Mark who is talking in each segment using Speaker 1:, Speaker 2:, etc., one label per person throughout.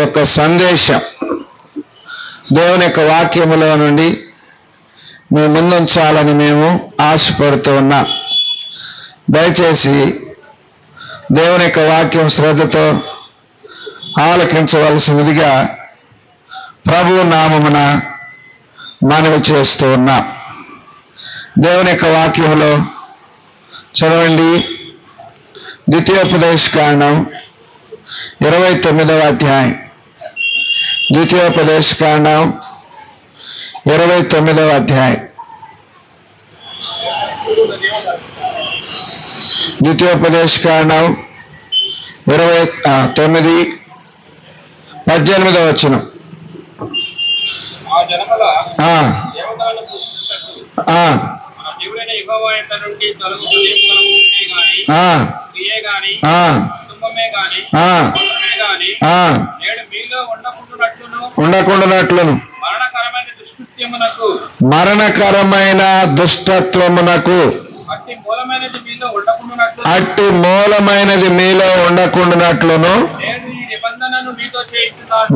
Speaker 1: యొక్క సందేశం దేవుని యొక్క వాక్యములో నుండి మీ ముందుంచాలని మేము ఆశపడుతూ ఉన్నాం. దయచేసి దేవుని యొక్క వాక్యం శ్రద్ధతో ఆలకించవలసినదిగా ప్రభువు నామమున మనవి చేస్తూ ఉన్నాం. దేవుని యొక్క వాక్యంలో చదవండి. ద్వితీయోపదేశకాండం 29వ అధ్యాయం. ద్వితీయోపదేశకాండం 29వ అధ్యాయం. ద్వితీయోపదేశకాండం 29:18 వచనం. ఉండకుండానట్లును మరణకరమైన దుష్టత్వమునకు అట్టి మూలమైనది మీలో ఉండకుండానట్లును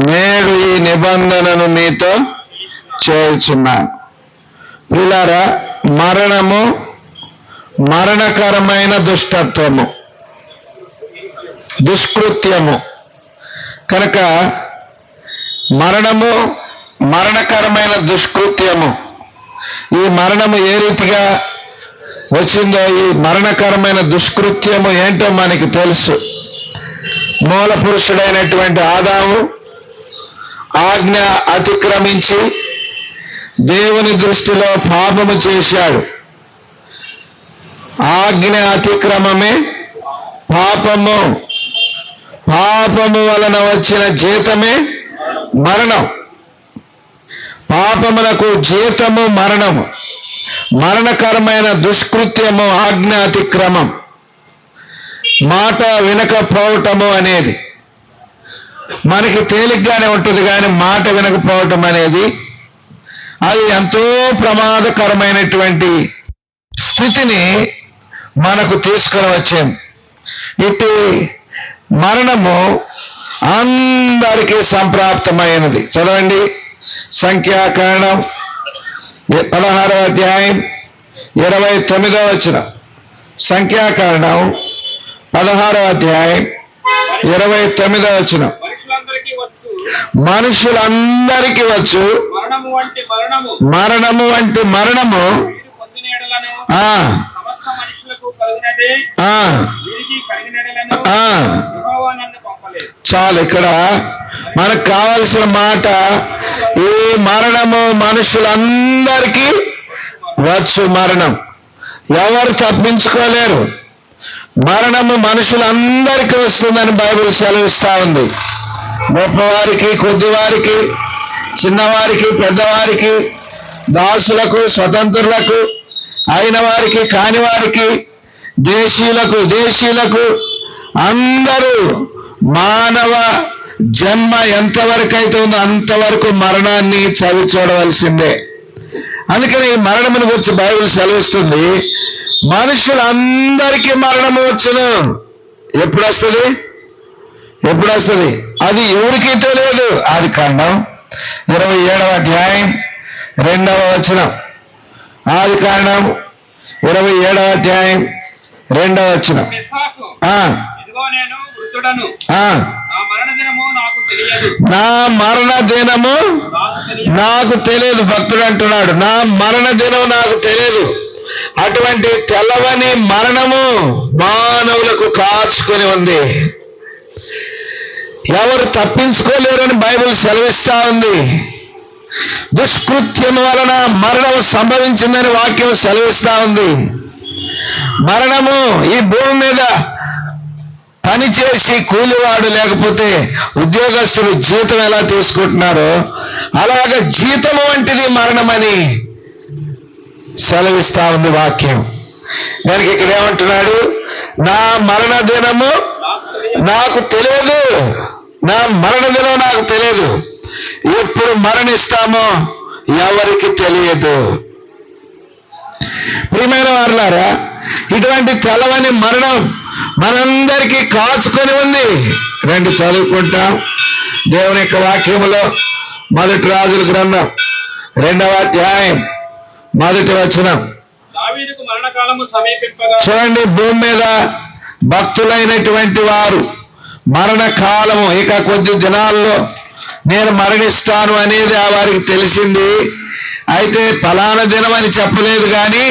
Speaker 1: నేడు ఈ నిబంధనను మీతో చేయుచున్నాను. ప్రియులారా, మరణము మరణకరమైన దుష్టత్వము, దుష్కృత్యము కనుక మరణము మరణకరమైన దుష్కృత్యము. ఈ మరణము ఏ రీతిగా వచ్చిందో, ఈ మరణకరమైన దుష్కృత్యము ఏంటో మనకి తెలుసు. మూల పురుషుడైనటువంటి ఆదాము ఆజ్ఞ అతిక్రమించి దేవుని దృష్టిలో పాపము చేశాడు. ఆజ్ఞ అతిక్రమమే పాపము. పాపము వలన వచ్చిన జీతమే మరణం. పాపమునకు జీతము మరణము. మరణకరమైన దుష్కృత్యము ఆజ్ఞ అతిక్రమం, మాట వినకపోవటము అనేది మనకి తేలిగ్గానే ఉంటుంది, కానీ మాట వినకపోవటం అనేది అది ఎంతో ప్రమాదకరమైనటువంటి స్థితిని మనకు తీసుకుని వచ్చింది. ఇటు మరణము అందరికీ సంప్రాప్తమైనది. చదవండి, సంఖ్యాకాండం 16వ అధ్యాయం 29వ వచనం. సంఖ్యాకాండం 16వ అధ్యాయం 29వ వచనం. మనుషులందరికీ వచ్చు మరణము వంటి మరణము చాలు. ఇక్కడ మనకు కావలసిన మాట, ఈ మరణము మనుషులందరికీ వచ్చు. మరణం ఎవరు తప్పించుకోలేరు. మరణము మనుషులందరికీ వస్తుందని బైబిల్ సెలవిస్తా ఉంది. గొప్పవారికి, కొద్దివారికి, చిన్నవారికి, పెద్దవారికి, దాసులకు, స్వతంత్రులకు, అయిన వారికి, కాని వారికి, దేశీయులకు అందరూ మానవ జన్మ ఎంతవరకు అయితే ఉందో అంతవరకు మరణాన్ని చవి చూడవలసిందే. అందుకని ఈ మరణమును గురించి బైబిల్ సెలవిస్తుంది, మనుషులందరికీ మరణము వచ్చును. ఎప్పుడు వస్తుంది? అది ఎవరికీ తెలియదు. ఆదికాండం 27వ అధ్యాయం 2వ వచనం. ఆదికాండం 27వ అధ్యాయం 2వ వచనం. నా మరణ దినము నాకు తెలియదు. భక్తుడు అంటున్నాడు, నా మరణ దినము నాకు తెలియదు. అటువంటి తెల్లవని మరణము మానవులకు కాచుకొని ఉంది. ఎవరు తప్పించుకోలేరని బైబిల్ సెలవిస్తా ఉంది. దుష్కృత్యం వలన మరణం సంభవించిందని వాక్యం సెలవిస్తా ఉంది. మరణము ఈ భూమి మీద పనిచేసి కూలివాడు లేకపోతే ఉద్యోగస్తులు జీతం ఎలా తీసుకుంటున్నారో అలాగే జీతము వంటిది మరణమని సెలవిస్తా ఉంది వాక్యం. దానికి ఇక్కడ ఏమంటున్నాడు, నా మరణ దినము నాకు తెలియదు. నా మరణ దినం నాకు తెలియదు. ఎప్పుడు మరణిస్తామో ఎవరికి తెలియదు. ప్రియమైన వారులారా, ఇటువంటి తెలవని మరణం మనందరికీ కాచుకొని ఉంది. రండి చదువుకుంటాం. దేవుని యొక్క వాక్యములో మొదటి రాజుల గ్రంథం 2వ అధ్యాయం 1వ వచనం.
Speaker 2: దావీదుకు మరణకాలము సమీపింపగా,
Speaker 1: చూడండి, భూమి మీద భక్తులైనటువంటి వారు మరణకాలము ఇక కొద్ది దినాల్లో నేను మరణిస్తాను అనేది వారికి తెలిసింది. అయితే ఫలానా దినం అని చెప్పలేదు కానీ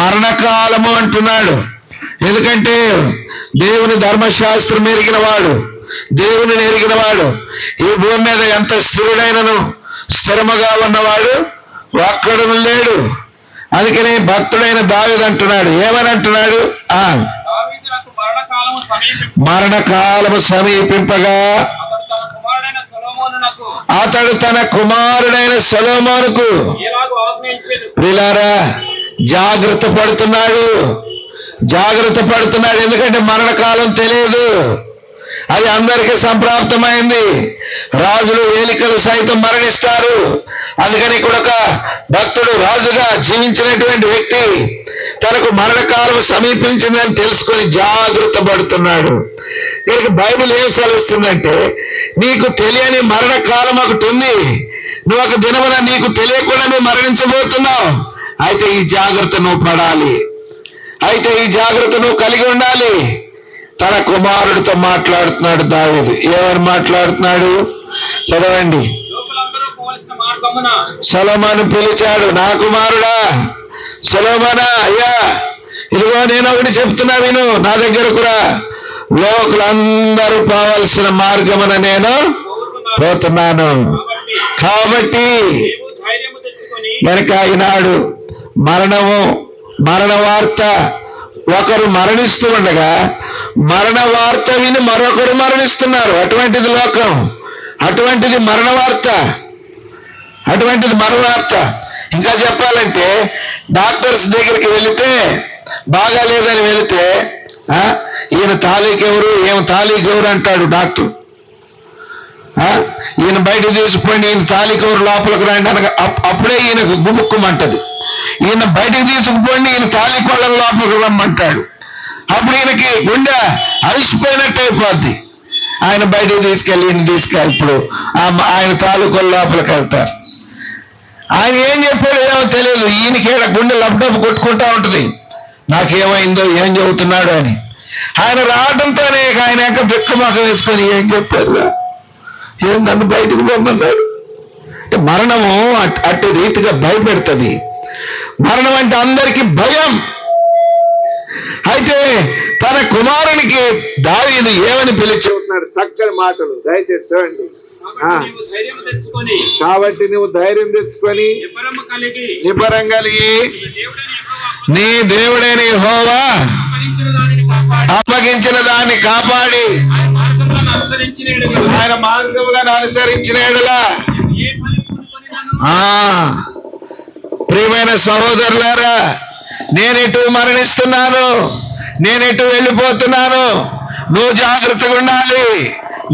Speaker 1: మరణకాలము అంటున్నాడు. ఎందుకంటే దేవుని ధర్మశాస్త్రం ఎరిగిన వాడు, దేవుని ఎరిగిన వాడు, ఈ భూమి మీద ఎంత స్థిరుడైనను స్థిరముగా ఉన్నవాడు ఒక్కడు లేడు. అందుకని భక్తుడైన దావీదు అంటున్నాడు, ఏమని అంటున్నాడు?
Speaker 2: దావీదునకు మరణకాలము
Speaker 1: మరణకాలము సమీపింపగా అతడు తన కుమారుడైన సొలొమోనుకు
Speaker 2: ఇలాగు ఆజ్ఞయించెను.
Speaker 1: ప్రియులారా, జాగ్రత్త పడుతున్నాడు. ఎందుకంటే మరణకాలం తెలియదు, అది అందరికీ సంప్రాప్తమైంది. రాజులు ఏలికలు సైతం మరణిస్తారు. అందుకని ఇక్కడ ఒక భక్తుడు రాజుగా జీవించినటువంటి వ్యక్తి తనకు మరణకాలం సమీపించిందని తెలుసుకొని జాగ్రత్త పడుతున్నాడు. దీనికి బైబిల్ ఏం సెలవుస్తుందంటే, నీకు తెలియని మరణకాలం ఒకటి ఉంది. నువ్వు ఒక దినమున నీకు తెలియకుండా నువ్వు మరణించబోతున్నావు. అయితే ఈ జాగ్రత్త నువ్వు పడాలి, అయితే ఈ జాగ్రత్త నువ్వు కలిగి ఉండాలి. తన కుమారుడితో మాట్లాడుతున్నాడు దావీదు. ఏమని మాట్లాడుతున్నాడు? చదవండి.
Speaker 2: లోకులందరూ పోవలసిన మార్గమున
Speaker 1: సొలొమోను పిలిచాడు, నా కుమారుడా సొలొమోనా, అయ్యా ఇదిగో నేను ఒకటి చెప్తున్నా విను, నా దగ్గరకు రా. లోకులందరూ పోవలసిన మార్గమున నేను పోతున్నాను. కాబట్టి
Speaker 2: నీవు ధైర్యము తెచ్చుకొని
Speaker 1: వెనక ఈనాడు మరణ వార్త, ఒకరు మరణిస్తూ ఉండగా మరణ వార్త విని మరొకరు మరణిస్తున్నారు. అటువంటిది లోకం, అటువంటిది మరణ వార్త. ఇంకా చెప్పాలంటే డాక్టర్స్ దగ్గరికి వెళితే బాగా లేదని వెళితే ఈయన తాలీకెవరు, ఏమి తాలీకెవరు అంటాడు డాక్టర్. ఈయన బయట తీసుకుపోయి ఈయన తాలీకెవరు లోపలికి రాండి అనగా అప్పుడే ఈయనకు గుముక్కుమంటది. ఈయన బయటకు తీసుకుపోండి, ఈయన తాళికొళ్ళ లోపలికి రమ్మంటాడు. అప్పుడు ఈయనకి గుండె అలసిపోయినట్టు అయిపోద్ది. ఆయన బయటకు తీసుకెళ్ళి ఇప్పుడు ఆయన తాలూకొల్ల లోపలికి వెళ్తారు. ఆయన ఏం చెప్పాడో ఏమో తెలియదు. ఈయనకి గుండె లబ్డబ్బు కొట్టుకుంటా ఉంటుంది, నాకేమైందో ఏం చెబుతున్నాడు అని. ఆయన రావడంతోనే ఆయన యొక్క బిక్కమాక వేసుకొని ఏం చెప్పారుగా, ఏం నన్ను బయటకు పొమ్మన్నాడు. మరణము అట్టి రీతిగా భయపెడుతుంది. మరణం అంటే అందరికీ భయం. అయితే తన కుమారునికి దావీదు ఏమని పిలిచేస్తున్నాడు? చక్కని మాటలు, దయచేసి చూడండి. కాబట్టి నువ్వు ధైర్యం తెచ్చుకొని నిబ్బరం కలిగి నీ దేవుడైన యెహోవా అప్పగించిన దాన్ని కాపాడి ఆయన మార్గములను అనుసరించిన యెడల. ప్రియమైన సహోదరులారా, నేనెటు మరణిస్తున్నాను, నేనెటు వెళ్ళిపోతున్నాను, నువ్వు జాగ్రత్తగా ఉండాలి,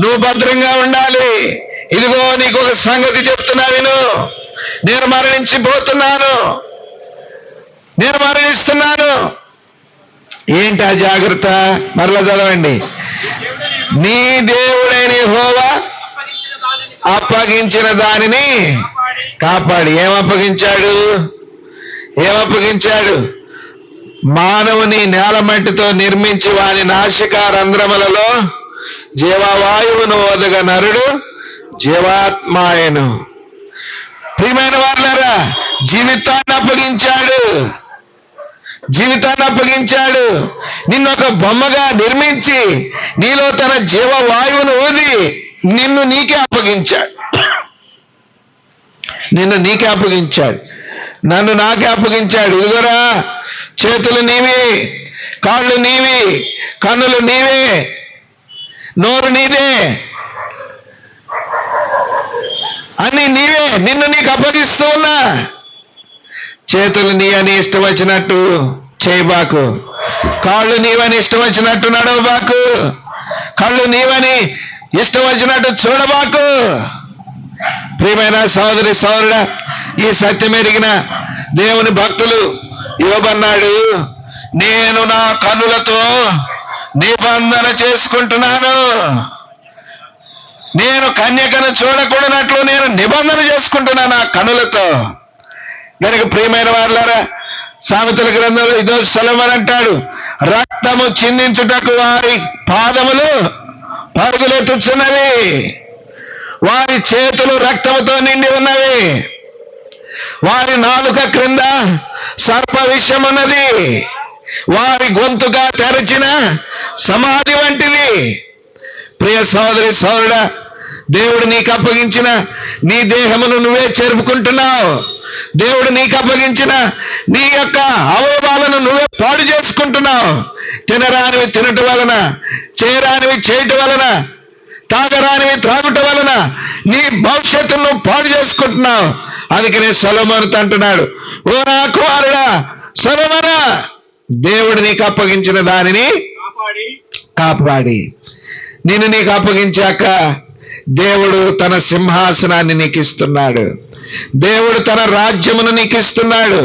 Speaker 1: నువ్వు భద్రంగా ఉండాలి. ఇదిగో నీకు ఒక సంగతి చెప్తున్నా విను, నేను మరణిస్తున్నాను. ఏంటి ఆ జాగ్రత్త? మరలా చదవండి. నీ దేవుడైన యెహోవా అప్పగించిన దానిని కాపాడి. ఏమప్పగించాడు? మానవుని నేలమట్టితో నిర్మించి వాని నాసిక రంధ్రములలో జీవవాయువును ఓదగ నరుడు జీవాత్మాయను. ప్రియమైన వారులారా, జీవితాన్ని అప్పగించాడు. నిన్నొక బొమ్మగా నిర్మించి నీలో తన జీవవాయువును ఊది నిన్ను నీకే అప్పగించాడు. నన్ను నాకే అప్పగించాడు. ఇదిగోరా, చేతులు నీవి, కాళ్ళు నీవి, కన్నులు నీవే, నోరు నీదే, అన్ని నీవే. నిన్ను నీకు అప్పగిస్తూ ఉన్నా. చేతులు నీ అని ఇష్టం వచ్చినట్టు చేయబాకు, కాళ్ళు నీవని ఇష్టం వచ్చినట్టు నడవబాకు, కళ్ళు నీవని ఇష్టం వచ్చినట్టు చూడబాకు. ప్రియమైన సోదరుడా, ఈ సత్యం ఎరిగిన దేవుని భక్తులు యోబన్నాడు, నేను నా కన్నులతో నిబంధన చేసుకుంటున్నాను. నేను కన్యకను చూడకూడనట్లు నేను నిబంధన చేసుకుంటున్నా నా కనులతో. దానికి ప్రియమైన వారులారా, సామెతల గ్రంథంలో ఇదో సొలొమోను అంటాడు, రక్తము చిందించుటకు వారి పాదములు పరుగులెత్తుచున్నవి, వారి చేతులు రక్తముతో నిండి ఉన్నవి, వారి నాలుక క్రింద సర్ప విషం ఉన్నది, వారి గొంతుగా తెరచిన సమాధి వంటిది. ప్రియ సోదరి సోదరుడా, దేవుడు నీకు అప్పగించిన నీ దేహమును నువ్వే చెరుపుకుంటున్నావు. దేవుడు నీకు అప్పగించిన నీ యొక్క అవయవాలను నువ్వే పాడు చేసుకుంటున్నావు. తినరానివి తినటం వలన, చేయరానివి చేయటం వలన, తాగరానివి త్రాగుట వలన నీ భవిష్యత్తును పాడు చేసుకుంటున్నావు. అందుకనే సొలొమోనుతో అంటున్నాడు, ఓ నా కుమారుడా సొలొమోనా, దేవుడు నీకు అప్పగించిన దానిని కాపాడి నేను నీకు అప్పగించాక దేవుడు తన సింహాసనాన్ని నీకు ఇస్తున్నాడు, దేవుడు తన రాజ్యమును నీకు ఇస్తున్నాడు,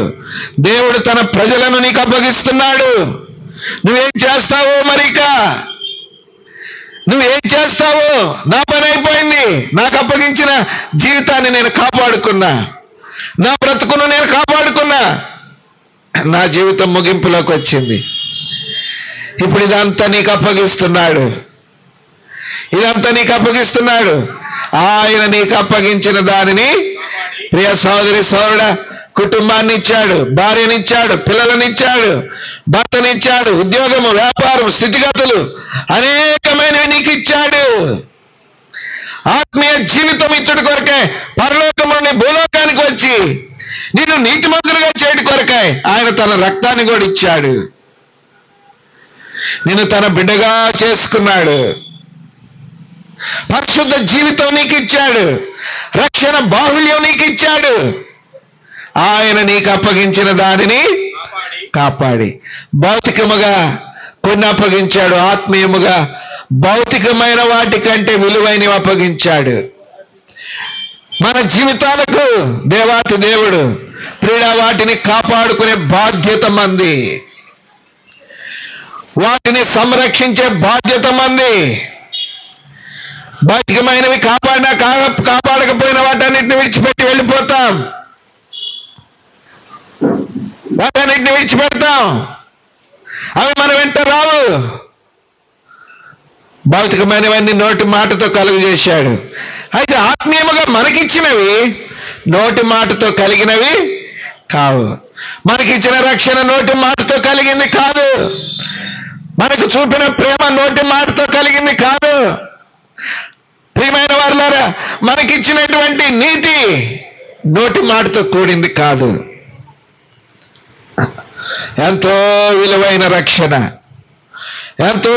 Speaker 1: దేవుడు తన ప్రజలను నీకు అప్పగిస్తున్నాడు. నువ్వేం చేస్తావో మరిక నువ్వేం చేస్తావో? నా పని అయిపోయింది, నాకు అప్పగించిన జీవితాన్ని నేను కాపాడుకున్నా, నా బ్రతుకును నేను కాపాడుకున్నా, నా జీవితం ముగింపులోకి వచ్చింది. ఇప్పుడు ఇదంతా నీకు అప్పగిస్తున్నాడు, ఇదంతా నీకు అప్పగిస్తున్నాడు. ఆయన నీకు అప్పగించిన దానిని, ప్రియ సోదరి సోదరుడా, కుటుంబాన్ని ఇచ్చాడు, భార్యనిచ్చాడు, పిల్లలనిచ్చాడు, భర్తనిచ్చాడు, ఉద్యోగము, వ్యాపారం, స్థితిగతులు అనేకమైనవి నీకు ఇచ్చాడు. ఆత్మీయ జీవితం ఇచ్చడి కొరకే పరలోకం నుండి భూలోకానికి వచ్చి నిన్ను నీతిమంతులుగా చేయడం కొరకే ఆయన తన రక్తాన్ని కూడా ఇచ్చాడు. నిన్ను తన బిడ్డగా చేసుకున్నాడు. పరిశుద్ధ జీవితం నీకు ఇచ్చాడు, రక్షణ బాహుళ్యం నీకు ఇచ్చాడు. ఆయన నీకు అప్పగించిన దానిని కాపాడి భౌతికముగా కొన్ని అప్పగించాడు, ఆత్మీయముగా భౌతికమైన వాటికంటే విలువైనవి అప్పగించాడు. మన జీవితాలకు దేవాతి దేవుడు ప్రియుడా వాటిని కాపాడుకునే బాధ్యత మంది, వాటిని సంరక్షించే బాధ్యత మంది. భౌతికమైనవి కాపాడకపోయిన వాటన్నిటిని విడిచిపెట్టి వెళ్ళిపోతాం, వాటన్నిటిని విడిచిపెడతాం, అవి మన వెంట రావు. భౌతికమైనవన్నీ నోటి మాటతో కలుగు చేశాడు. అయితే ఆత్మీయముగా మనకిచ్చినవి నోటి మాటతో కలిగినవి కావు. మనకిచ్చిన రక్షణ నోటి మాటతో కలిగింది కాదు, మనకు చూపిన ప్రేమ నోటి మాటతో కలిగింది కాదు. ప్రియమైన వారులారా, మనకిచ్చినటువంటి నీతి నోటి మాటతో కూడింది కాదు. ఎంతో విలువైన రక్షణ, ఎంతో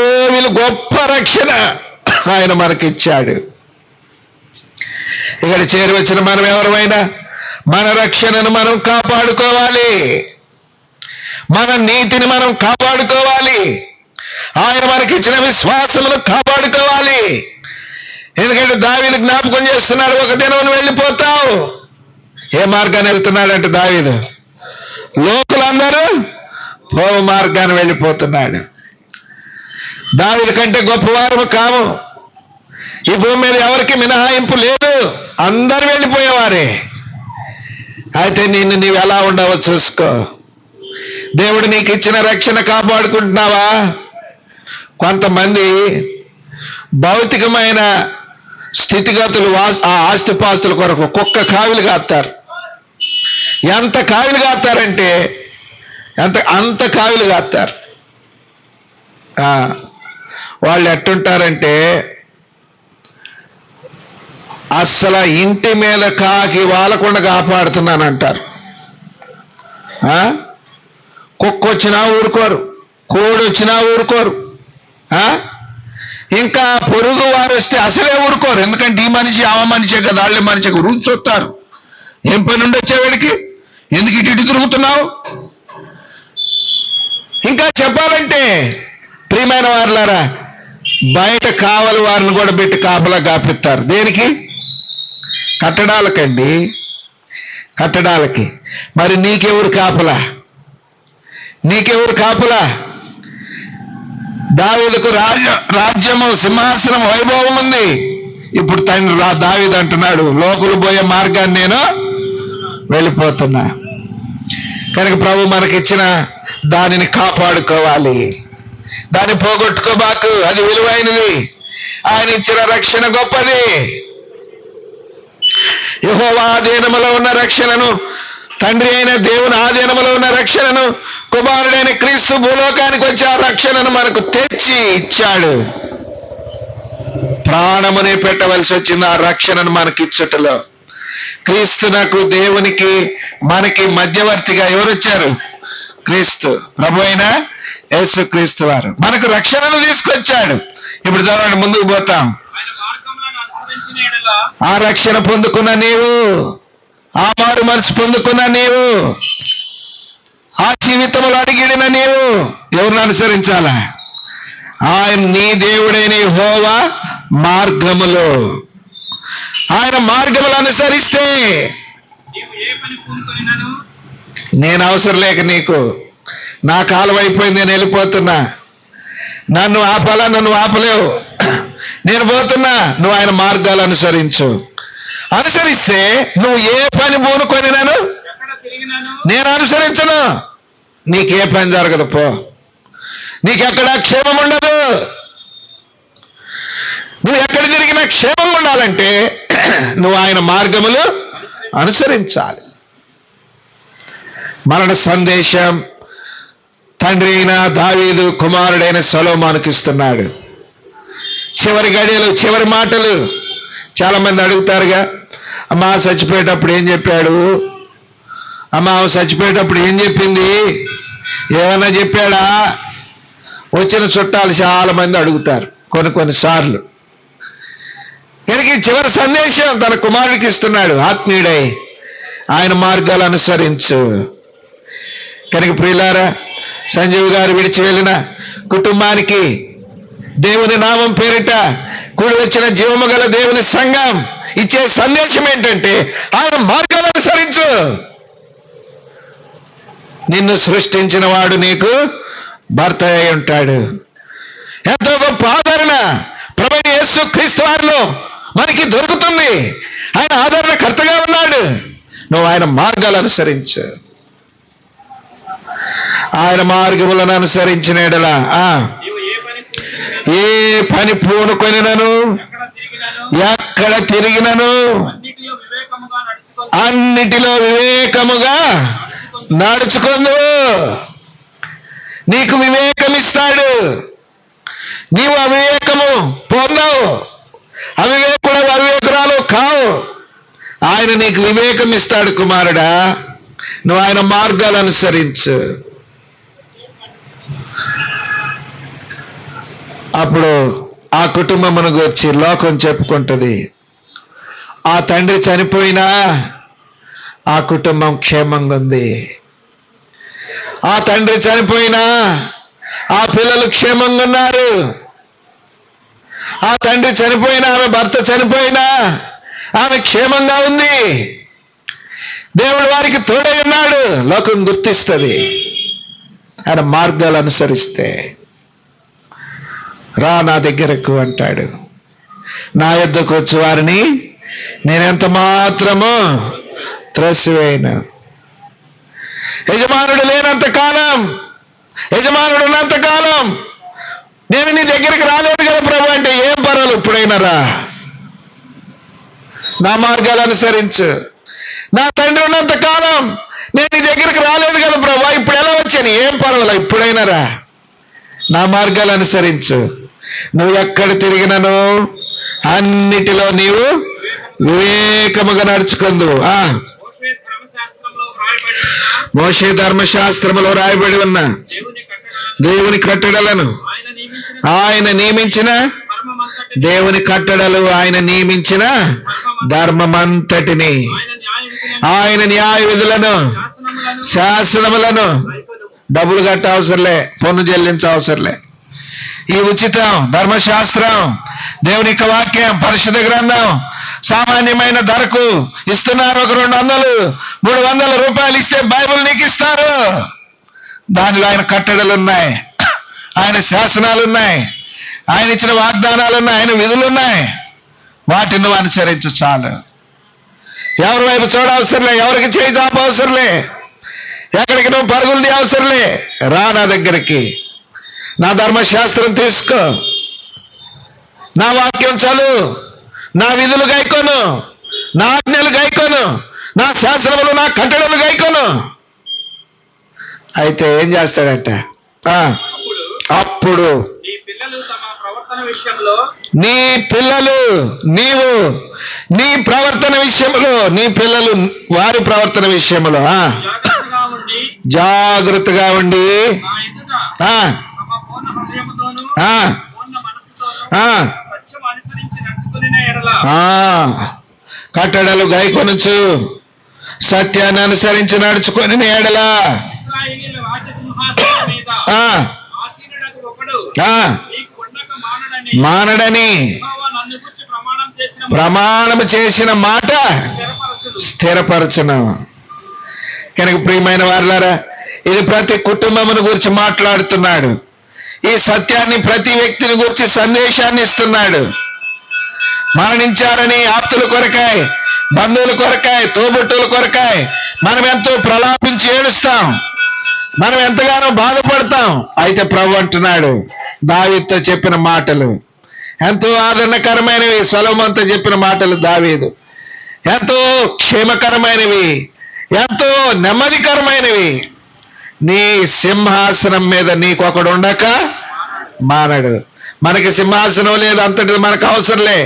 Speaker 1: గొప్ప రక్షణ ఆయన మనకిచ్చాడు. ఇక్కడ చేరి వచ్చిన మనం ఎవరైనా మన రక్షణను మనం కాపాడుకోవాలి, మన నీతిని మనం కాపాడుకోవాలి, ఆయన మనకిచ్చిన విశ్వాసమును కాపాడుకోవాలి. ఎందుకంటే దావీదు జ్ఞాపకం చేస్తున్నాడు, ఒక దినం వెళ్ళిపోతావు. ఏ మార్గాన్ని వెళ్తున్నాడంటే దావీదు, లోకులందరూ పోవు మార్గాన్ని వెళ్ళిపోతున్నాడు. దావీదు కంటే గొప్పవారు కాము, ఈ భూమి మీద ఎవరికి మినహాయింపు లేదు, అందరు వెళ్ళిపోయేవారే. అయితే నీవు ఎలా ఉండవో చూసుకో. దేవుడు నీకు ఇచ్చిన రక్షణ కాపాడుకుంటున్నావా? కొంతమంది భౌతికమైన స్థితిగతులు, ఆ ఆస్తిపాస్తుల కొరకు కుక్క కావిలు కాస్తారు. ఎంత కావిలు కాస్తారంటే అంత కావిలు కాస్తారు. వాళ్ళు ఎట్టుంటారంటే అస్సలు ఇంటి మీద కాకి వాలకుండా కాపాడుతున్నానంటారు. కుక్క వచ్చినా ఊరుకోరు, కోడి వచ్చినా ఊరుకోరు, ఇంకా పొరుగు వారు వస్తే అసలే ఊరుకోరు. ఎందుకంటే ఈ మనిషి ఆ మనిషే కదా, వాళ్ళ మనిషి రుచి చూస్తారు. ఏం పని ఉండి వచ్చేవాడికి, ఎందుకు ఇటు తిరుగుతున్నావు? ఇంకా చెప్పాలంటే ప్రియమైన వారులారా, బయట కావలి వారిని కూడా పెట్టి కాపలా కాపిస్తారు. దేనికి? కట్టడాలకండి, కట్టడాలకి. మరి నీకెవరు కాపలా? నీకెవరు కాపలా? దావీదుకు రాజ్యము, సింహాసనం, వైభవం ఉంది. ఇప్పుడు తండ్రి దావీదు అంటున్నాడు, లోకులు పోయే మార్గాన్ని నేను వెళ్ళిపోతున్నా. కనుక ప్రభు మనకిచ్చిన దానిని కాపాడుకోవాలి, దాన్ని పోగొట్టుకోబాకు, అది విలువైనది. ఆయన ఇచ్చిన రక్షణ గొప్పది. యెహోవా ఆధీనములో ఉన్న రక్షణను, తండ్రి అయిన దేవుని ఆధీనములో ఉన్న రక్షణను, కుమారుడైన క్రీస్తు భూలోకానికి వచ్చి ఆ రక్షణను మనకు తెచ్చి ఇచ్చాడు. ప్రాణమునే పెట్టవలసి వచ్చింది ఆ రక్షణను మనకిచ్చుటలో. క్రీస్తునకు దేవునికి మనకి మధ్యవర్తిగా ఎవరు వచ్చారు? క్రీస్తు, ప్రభు అయిన యేసు క్రీస్తు వారు మనకు రక్షణను తీసుకొచ్చాడు. ఇప్పుడు చదవండి, ముందుకు పోతాం.
Speaker 2: ఆయన మార్గములను అనుసరించిన యెడల
Speaker 1: ఆ రక్షణ పొందుకున్న నీవు, ఆ మారు మనసు పొందుకున్న నీవు, ఆ జీవితంలో అడిగిడిన నీవు ఎవరిని అనుసరించాలా? ఆయన నీ దేవుడైన యెహోవా మార్గములో, ఆయన మార్గములు అనుసరిస్తే
Speaker 2: నీవు ఏ పని పూనుకొనినను
Speaker 1: నేను అవసరం లేక నీకు, నా కాలం అయిపోయింది, నేను వెళ్ళిపోతున్నా, నన్ను ఆపాలా, నన్ను ఆపలేవు, నేను పోతున్నా, నువ్వు ఆయన మార్గాలు అనుసరించు. అనుసరిస్తే నువ్వు ఏ పని పూనుకొని
Speaker 2: ఎక్కడ తిరిగినను
Speaker 1: నేను అనుసరించను, నీకే పని జరగదు, పో, నీకెక్కడ క్షేమం ఉండదు. నువ్వు ఎక్కడ తిరిగినా క్షేమంగా ఉండాలంటే నువ్వు ఆయన మార్గములు అనుసరించాలి. మరణ సందేశం తండ్రి అయిన దావీదు కుమారుడైన సొలొమోనుకి ఇస్తున్నాడు. చివరి గడియలు, చివరి మాటలు. చాలా మంది అడుగుతారుగా, అమ్మా చచ్చిపోయేటప్పుడు ఏం చెప్పాడు, అమ్మా చచ్చిపోయేటప్పుడు ఏం చెప్పింది, ఏమన్నా చెప్పాడా? వచ్చిన చుట్టాలు చాలా మంది అడుగుతారు కొన్నిసార్లు. కనుక చివరి సందేశం తన కుమారుడికి ఇస్తున్నాడు, ఆత్మీయుడై ఆయన మార్గాలు అనుసరించు. కనుక ప్రియులారా, సంజీవ్ గారు విడిచి వెళ్ళిన కుటుంబానికి దేవుని నామం పేరిట కూడి వచ్చిన జీవము గల దేవుని సంఘం ఇచ్చే సందేశం ఏంటంటే ఆయన మార్గాలు అనుసరించు. నిన్ను సృష్టించిన వాడు నీకు భర్త అయి ఉంటాడు. ఎంతో గొప్ప ఆదరణ ప్రభువైన యేసు క్రీస్తు వారిలో మనకి దొరుకుతుంది. ఆయన ఆదరణకర్తగా ఉన్నాడు. నువ్వు ఆయన మార్గాలు అనుసరించు. ఆయన మార్గములను అనుసరించిన యెడల
Speaker 2: నీవు
Speaker 1: ఏ పని పూనుకొనినను, ఎక్కడ తిరిగినను అన్నిటిలో వివేకముగా నడుచుకొందు. నీకు వివేకం ఇస్తాడు. నీవు అవివేకము పొందవు, అవివేకురాలు కావు. ఆయన నీకు వివేకం ఇస్తాడు. కుమారుడా, నువ్వు ఆయన మార్గాలు అనుసరించు. అప్పుడు ఆ కుటుంబమును గురించి లోకం చెప్పుకుంటుంది. ఆ తండ్రి చనిపోయినా ఆ కుటుంబం క్షేమంగా ఉంది. ఆ తండ్రి చనిపోయినా ఆ పిల్లలు క్షేమంగా ఉన్నారు. ఆ తండ్రి చనిపోయినా, ఆమె భర్త చనిపోయినా ఆమె క్షేమంగా ఉంది. దేవుడు వారికి తోడై ఉన్నాడు. లోకం గుర్తిస్తుంది ఆయన మార్గాలు అనుసరిస్తే. రా నా దగ్గరకు అంటాడు. నా యొద్దకు వచ్చి వారిని నేనెంత మాత్రము త్రోసివేయను. యజమానుడు లేనంత కాలం, యజమానుడు ఉన్నంత కాలం నేను నీ దగ్గరికి రాలేదు కదా ప్రభు అంటే, ఏం పర్వాలేదు, ఇప్పుడైనా రా, నా మార్గాలు అనుసరించు. నా తండ్రి ఉన్నంత కాలం నేను నీ దగ్గరికి రాలేదు కదా ప్రభు, ఇప్పుడు ఎలా వచ్చాను, ఏం పర్వాలేదు, ఇప్పుడైనా రా, నా మార్గాలు అనుసరించు. నువ్వు ఎక్కడ తిరిగినను అన్నిటిలో నీవు వివేకముగా నడుచుకుందు. మోషే ధర్మశాస్త్రములో రాయబడి ఉన్న దేవుని కట్టడలను ఆయన నియమించిన, దేవుని కట్టడలు ఆయన నియమించిన ధర్మమంతటిని, ఆయన న్యాయ విధులను, శాసనములను డబ్బులు కట్ట అవసరంలే, పన్ను చెల్లించ అవసరంలే. ఈ ఉచితం, ధర్మశాస్త్రం, దేవుని యొక్క వాక్యం, పరిశుద్ధ గ్రంథం సామాన్యమైన ధరకు ఇస్తున్నారు. ఒక 200, 300 రూపాయలు ఇస్తే బైబిల్ నీకు ఇస్తారు. దానిలో ఆయన కట్టడలు ఉన్నాయి, ఆయన శాసనాలు ఉన్నాయి, ఆయన ఇచ్చిన వాగ్దానాలు ఉన్నాయి, ఆయన విధులు ఉన్నాయి. వాటిని నువ్వు అనుసరించు చాలు. ఎవరి వైపు చూడవసరంలే, ఎవరికి చేయి చాప అవసరంలే, ఎక్కడికి నువ్వు పరుగులు తీ అవసరంలే. రా నా దగ్గరికి, నా ధర్మశాస్త్రం తీసుకో, నా వాక్యం చదువు, నా విధులు గైకొను, నా ఆజ్ఞలు గైకొను, నా శాస్త్రములు నా కట్టడలు గైకొను. అయితే ఏం చేస్తాడంట? అప్పుడు
Speaker 2: నీ పిల్లలు తమ ప్రవర్తన విషయంలో,
Speaker 1: నీ పిల్లలు, నీవు నీ ప్రవర్తన విషయంలో, నీ పిల్లలు వారి ప్రవర్తన విషయంలో
Speaker 2: జాగ్రత్తగా ఉండి
Speaker 1: జాగ్రత్తగా ఉండి
Speaker 2: నా ఎదుట
Speaker 1: ఆ,
Speaker 2: తమ పూర్ణ హృదయముతోను
Speaker 1: ఆ,
Speaker 2: పూర్ణ మనస్సుతోను
Speaker 1: ఆ,
Speaker 2: సత్యం అనుసరించి నడుచుకుని ఎడల
Speaker 1: ఆ, కట్టడలు గైకొనుచు సత్యాన్ని అనుసరించి నడుచుకొని ఏడలా
Speaker 2: ఇశ్రాయేలీయుల రాజ్య సింహాసనం మీద
Speaker 1: ఆ,
Speaker 2: ఆసీనుడగు ఒకడు
Speaker 1: ఆ,
Speaker 2: నీకు ఉండక మానడని
Speaker 1: మానడని
Speaker 2: యెహోవా నన్ను గురించి
Speaker 1: ప్రమాణము చేసిన మాట
Speaker 2: స్థిరపరచును.
Speaker 1: స్థిరపరచును. కనుక ప్రియమైన వారులారా, ఇది ప్రతి కుటుంబమును గురించి మాట్లాడుతున్నాడు. ఈ సత్యాన్ని ప్రతి వ్యక్తిని గురించి సందేశాన్ని ఇస్తున్నాడు. మరణించారని ఆప్తుల కొరకాయ, బంధువుల కొరకాయ, తోబుట్టుల కొరకాయ మనం ఎంతో ప్రలాపించి ఏడుస్తాం, మనం ఎంతగానో బాధపడతాం. అయితే ప్రభు అంటున్నాడు, దావీదుతో చెప్పిన మాటలు ఎంతో ఆదరణకరమైనవి. సొలొమోనుతో చెప్పిన మాటలు దావీదు ఎంతో క్షేమకరమైనవి, ఎంతో నెమ్మదికరమైనవి. నీ సింహాసనం మీద నీకొకడు ఉండక మానడు. మనకి సింహాసనం లేదు, అంతటిది మనకు అవసరంలే.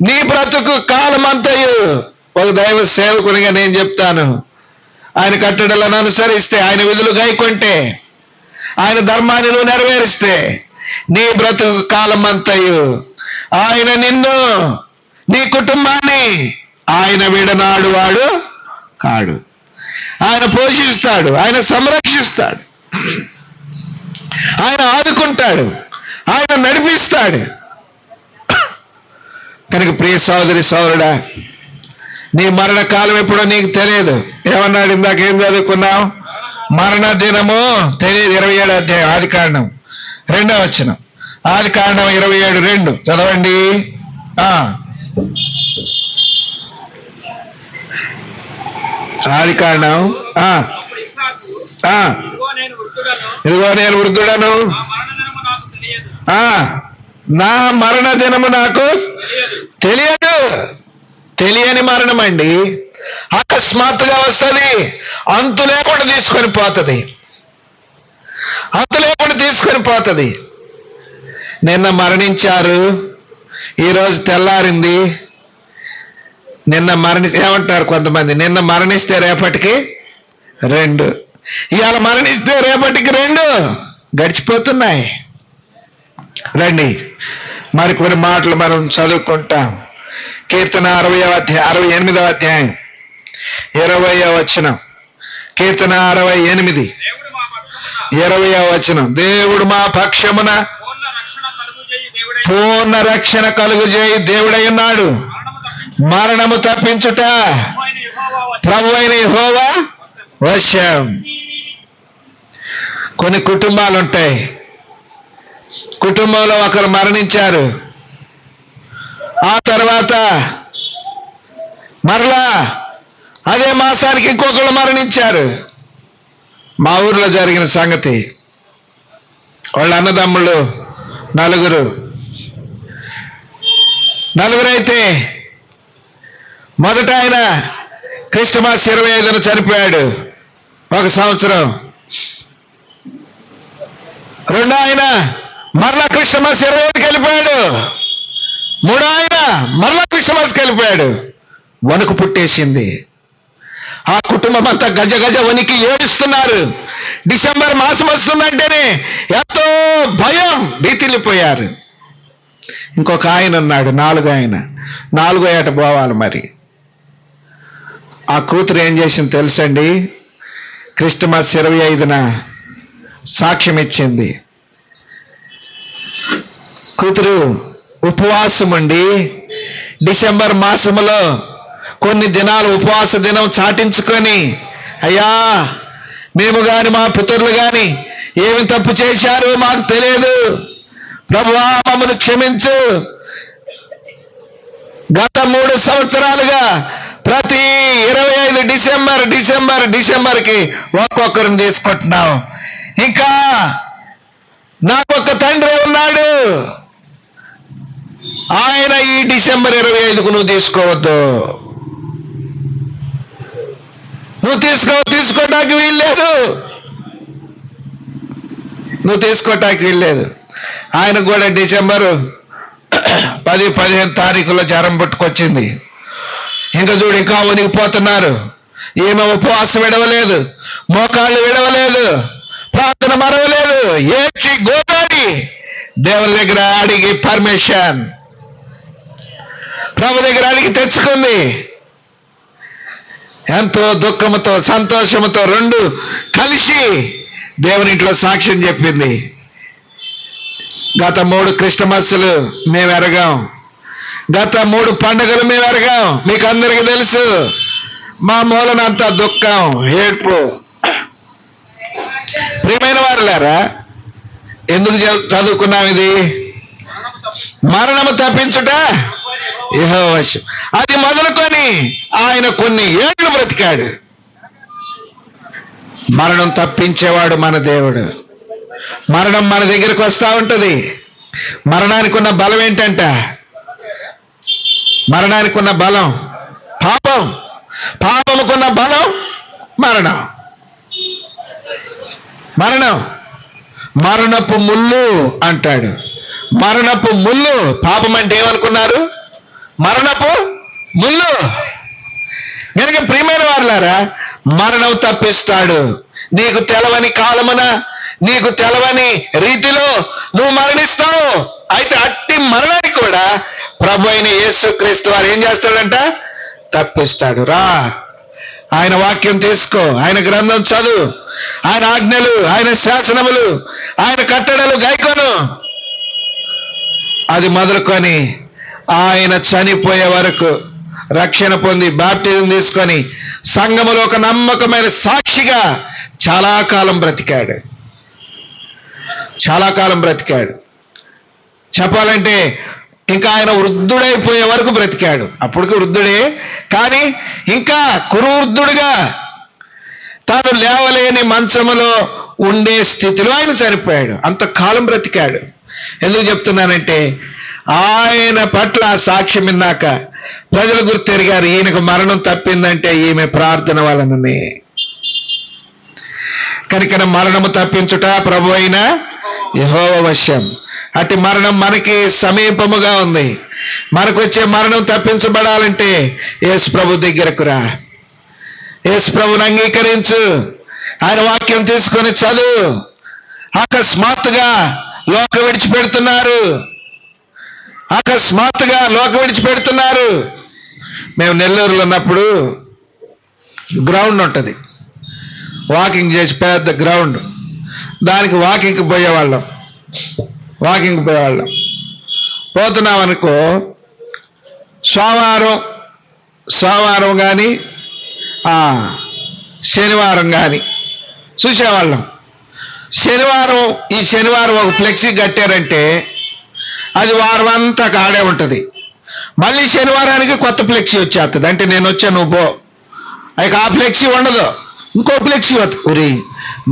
Speaker 1: నీ బ్రతుకు కాలం అంతయు ఒక దైవ సేవకునిగా నేను చెప్తాను, ఆయన కట్టడలను అనుసరిస్తే, ఆయన విధులు గైకొంటే, ఆయన ధర్మాన్ని నువ్వు నెరవేరిస్తే, నీ బ్రతుకు కాలం అంతయు ఆయన నిన్ను, నీ కుటుంబాన్ని ఆయన విడనాడు వాడు కాడు. ఆయన పోషిస్తాడు, ఆయన సంరక్షిస్తాడు, ఆయన ఆదుకుంటాడు, ఆయన నడిపిస్తాడు. కనుక ప్రియ సోదరి సోదరుడా, నీ మరణ కాలం ఎప్పుడో నీకు తెలియదు. ఏమన్నాడు ఇందాక? ఏం చదువుకున్నావు? మరణ దినము తెలియదు. 27వ అధ్యాయం ఆదికాండం 2వ వచనం. ఆదికాండం 27:2 చదవండి. ఆదికాండం
Speaker 2: అప్పుడు ఇస్సాకు,
Speaker 1: ఇదిగో నేను వృద్ధుడను,
Speaker 2: నా మరణదినము నాకు తెలియదు.
Speaker 1: నా మరణ దినము నాకు తెలియదు. తెలియని మరణం అండి, అకస్మాత్తుగా వస్తుంది, అంతు లేకుండా తీసుకొని పోతుంది, అంతు లేకుండా తీసుకొని పోతుంది. నిన్న మరణించారు, ఈరోజు తెల్లారింది. నిన్న ఏమంటారు కొంతమంది, నిన్న మరణిస్తే రేపటికి 2, ఇవాళ మరణిస్తే రేపటికి 2 గడిచిపోతున్నాయి. రండి మరి కొన్ని మాటలు మనం చదువుకుంటాం. కీర్తన 68వ అధ్యాయం 20వ వచనం. కీర్తన 68
Speaker 2: దేవుడు మా పక్షమున
Speaker 1: 20వ వచనం. దేవుడు మా పక్షమున
Speaker 2: పూర్ణ రక్షణ కలుగుచేయి దేవుడై
Speaker 1: పూర్ణ రక్షణ కలుగుచేయి దేవుడై ఉన్నాడు. మరణము తప్పించుట ప్రభు అయిన యెహోవా వశం. కొన్ని కుటుంబాలు ఉంటాయి, కుటుంబంలో ఒకరు మరణించారు, ఆ తర్వాత మరలా అదే మాసానికి ఇంకొకరు మరణించారు. మా ఊర్లో జరిగిన సంగతి. వాళ్ళ అన్నదమ్ముళ్ళు నలుగురైతే మొదట ఆయన క్రిస్టమస్ 25న చనిపోయాడు, 1 సంవత్సరం. రెండో ఆయన మరలా క్రిస్టమస్ 25కి వెళ్ళిపోయాడు. మూడో ఆయన మరలా క్రిస్టమస్కి వెళ్ళిపోయాడు. వణుకు పుట్టేసింది. ఆ కుటుంబం అంతా గజ గజ వణికి ఏడుస్తున్నారు. డిసెంబర్ మాసం వస్తుందంటేనే ఎంతో భయం, భీతిల్లిపోయారు. ఇంకొక ఆయన ఉన్నాడు, 4వ ఏట పోవాలి. మరి ఆ కూతురు ఏం చేసింది తెలుసండి? క్రిస్టమస్ 25న సాక్ష్యం ఇచ్చింది. కూతురు ఉపవాసం ఉండి డిసెంబర్ మాసములో కొన్ని దినాలు ఉపవాస దినం చాటించుకొని, అయ్యా మేము గాని మా పితరులు గాని ఏమి తప్పు చేశారో మాకు తెలియదు, ప్రభువా మమ్మల్ని క్షమించు, గత 3 సంవత్సరాలుగా ప్రతి 25 డిసెంబర్కి ఒక్కొక్కరిని తీసుకుంటున్నాం. ఇంకా నాకొక్క తండ్రి ఉన్నాడు, ఆయన ఈ డిసెంబర్ 25కు నువ్వు తీసుకోవద్దు. నువ్వు తీసుకోవటానికి వీల్లేదు. నువ్వు తీసుకోవటానికి వీల్లేదు. ఆయనకు కూడా డిసెంబర్ 10-15 తారీఖులో జ్వరం పట్టుకొచ్చింది. ఇంకా చూడు, ఇంకా వణికిపోతున్నారు. ఈమె ఉపవాసం విడవలేదు, మోకాళ్ళు విడవలేదు, ప్రార్థన మరవలేదు, ఏడ్చి గోదాడి దేవుని దగ్గర అడిగి పర్మిషన్ ప్రభు దగ్గర అడిగి తెచ్చుకుంది. ఎంతో దుఃఖముతో సంతోషముతో 2 కలిసి దేవుని ఇంట్లో సాక్ష్యం చెప్పింది. గత 3 క్రిస్టమస్లు మేము ఎరగాం, గత 3 పండుగలు మేము ఎరగాం. మీకు అందరికీ తెలుసు. మా మూలనంతా దుఃఖం, ఏడ్పు. ప్రియమైన వారులారా, ఎందుకు చదువుకున్నాం ఇది? మరణము తప్పించుట యెహోవా వశం. అది మొదలుకొని ఆయన కొన్ని ఏళ్ళు బ్రతికాడు. మరణం తప్పించేవాడు మన దేవుడు. మరణం మన దగ్గరికి వస్తూ ఉంటుంది. మరణానికి ఉన్న బలం ఏంటంట? మరణానికి ఉన్న బలం పాపం. పాపముకున్న బలం మరణం. మరణపు ముళ్ళు అంటాడు. మరణపు ముళ్ళు. పాపం అంటే ఏమనుకున్నారు? మరణపు ముళ్ళు. కనుక ప్రియమైన వారులారా, మరణం తప్పిస్తాడు. నీకు తెలవని కాలమున, నీకు తెలవని రీతిలో నువ్వు మరణిస్తావు. అయితే అట్టి మరణాన్ని కూడా ప్రభు అయిన యేసుక్రీస్తు వారు ఏం చేస్తాడంట? తప్పిస్తాడు. రా, ఆయన వాక్యం తీసుకో, ఆయన గ్రంథం చదువు, ఆయన ఆజ్ఞలు, ఆయన శాసనములు, ఆయన కట్టడలు గైకొను. అది మొదలుకొని ఆయన చనిపోయే వరకు రక్షణ పొంది బాప్టిజం తీసుకొని సంఘములో ఒక నమ్మకమైన సాక్షిగా చాలా కాలం బ్రతికాడు. చెప్పాలంటే ఇంకా ఆయన వృద్ధుడైపోయే వరకు బ్రతికాడు. అప్పటికి వృద్ధుడే, కానీ ఇంకా కురువృద్ధుడుగా తాను లేవలేని మంచములో ఉండే స్థితిలో ఆయన చనిపోయాడు. అంతకాలం బ్రతికాడు. ఎందుకు చెప్తున్నానంటే, ఆయన పట్ల సాక్ష్యం విన్నాక ప్రజలు గుర్తెరిగారు, ఈయనకు మరణం తప్పిందంటే ఈమె ప్రార్థన వలననే. కనుక మరణము తప్పించుట ప్రభు అయిన యెహోవా వశం. అట్టి మరణం మనకి సమీపముగా ఉంది. మనకు వచ్చే మరణం తప్పించబడాలంటే యేసు ప్రభు దగ్గరకు రా, యేసు ప్రభుని అంగీకరించు, ఆయన వాక్యం తీసుకొని చదువు. అకస్మాత్తుగా లోకం విడిచిపెడుతున్నారు. మేము నెల్లూరులో ఉన్నప్పుడు గ్రౌండ్ ఉంటుంది, వాకింగ్ చేసి పెద్ద గ్రౌండ్, దానికి వాకింగ్కి పోయేవాళ్ళం. పోతున్నాం అనుకో, సోమవారం కానీ శనివారం కానీ చూసేవాళ్ళం. ఈ శనివారం ఒక ఫ్లెక్సీ కట్టారంటే అది వారం అంతా ఆడే ఉంటుంది. మళ్ళీ శనివారానికి కొత్త ఫ్లెక్సీ వచ్చేస్తుంది. అంటే నేను వచ్చా, నువ్వు పో. ఇక ఆ ఫ్లెక్సీ ఉండదు, ఇంకో ఫ్లెక్సీ వస్తుంది.